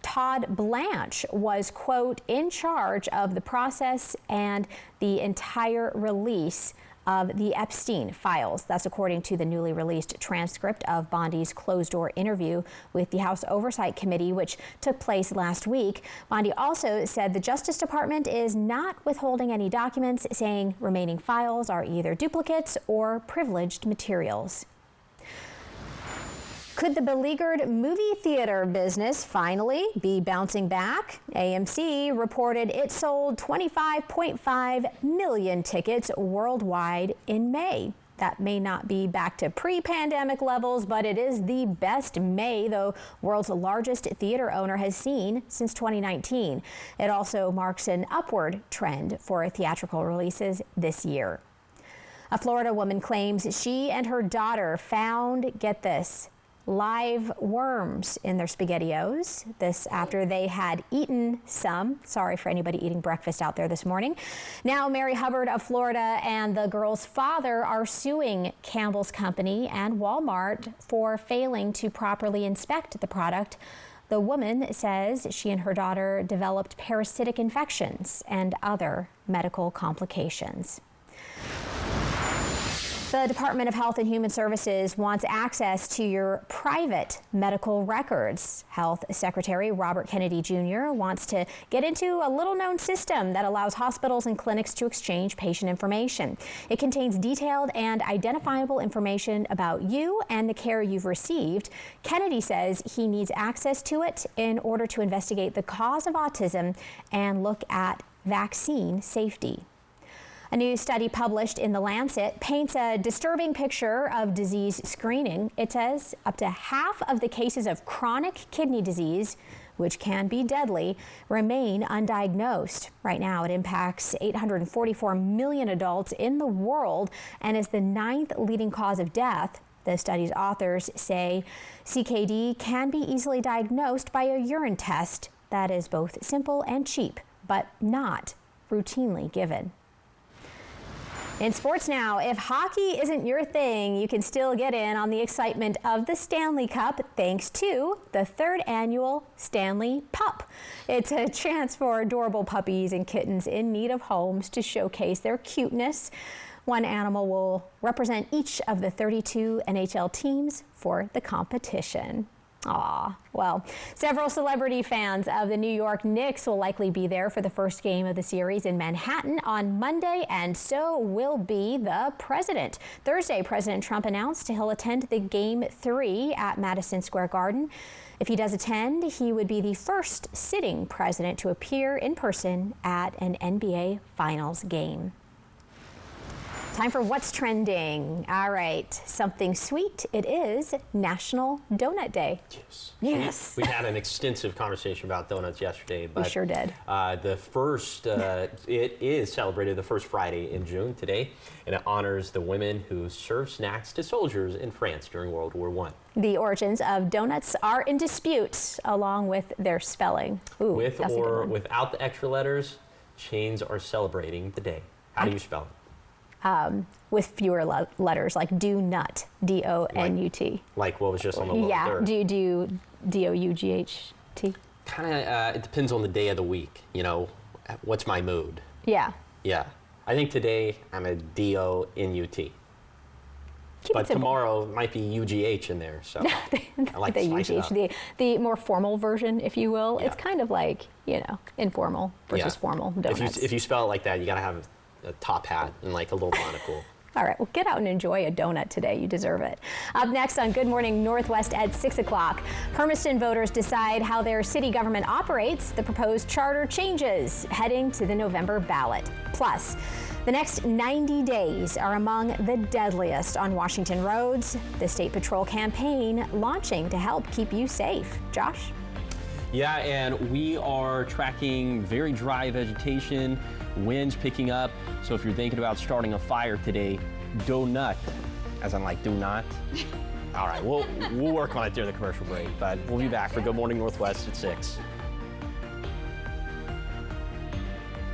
Todd Blanche was, quote, in charge of the process and the entire release of the Epstein files. That's according to the newly released transcript of Bondi's closed-door interview with the House Oversight Committee, which took place last week. Bondi also said the Justice Department is not withholding any documents, saying remaining files are either duplicates or privileged materials. Could the beleaguered movie theater business finally be bouncing back? AMC reported it sold 25.5 million tickets worldwide in May. That may not be back to pre-pandemic levels, but it is the best May the world's largest theater owner has seen since 2019. It also marks an upward trend for theatrical releases this year. A Florida woman claims she and her daughter found, get this, live worms in their SpaghettiOs. This after they had eaten some. Sorry for anybody eating breakfast out there this morning. Now Mary Hubbard of Florida and the girl's father are suing Campbell's Company and Walmart for failing to properly inspect the product. The woman says she and her daughter developed parasitic infections and other medical complications. The Department of Health and Human Services wants access to your private medical records. Health Secretary Robert Kennedy Jr. wants to get into a little-known system that allows hospitals and clinics to exchange patient information. It contains detailed and identifiable information about you and the care you've received. Kennedy says he needs access to it in order to investigate the cause of autism and look at vaccine safety. A new study published in The Lancet paints a disturbing picture of disease screening. It says up to half of the cases of chronic kidney disease, which can be deadly, remain undiagnosed. Right now, it impacts 844 million adults in the world and is the 9th leading cause of death. The study's authors say CKD can be easily diagnosed by a urine test that is both simple and cheap, but not routinely given. In sports now, if hockey isn't your thing, you can still get in on the excitement of the Stanley Cup thanks to the 3rd annual Stanley Pup. It's a chance for adorable puppies and kittens in need of homes to showcase their cuteness. One animal will represent each of the 32 NHL teams for the competition. Well, several celebrity fans of the New York Knicks will likely be there for the first game of the series in Manhattan on Monday, and so will be the president. Thursday, President Trump announced he'll attend the Game 3 at Madison Square Garden. If he does attend, he would be the first sitting president to appear in person at an NBA Finals game. Time for What's Trending. All right, something sweet. It is National Donut Day. Yes. We had an extensive conversation about donuts yesterday. But we sure did. It is celebrated the first Friday in June today, and it honors the women who served snacks to soldiers in France during World War I. The origins of donuts are in dispute, along with their spelling. Ooh, with or without the extra letters, chains are celebrating the day. How do you spell it? With fewer letters, like do nut, D-O-N-U-T. Like what was just on the lower third. Do D-O-U-G-H-T? Kind of, it depends on the day of the week, you know, what's my mood? Yeah. Yeah. I think today I'm a D-O-N-U-T. But tomorrow might be U-G-H in there, so I like to spice it up. The more formal version, if you will. Yeah. It's kind of like, you know, informal versus formal donuts. If you spell it like that, you got to have a top hat and like a little monocle. All right, well, get out and enjoy a donut today. You deserve it. Up next on Good Morning Northwest at 6 o'clock, Hermiston voters decide how their city government operates. The proposed charter changes heading to the November ballot. Plus, the next 90 days are among the deadliest on Washington roads. The State Patrol campaign launching to help keep you safe. Josh? Yeah, and we are tracking very dry vegetation, winds picking up. So if you're thinking about starting a fire today, do not, as I'm like, do not. All right, we'll work on it during the commercial break, but we'll be back for Good Morning Northwest at 6.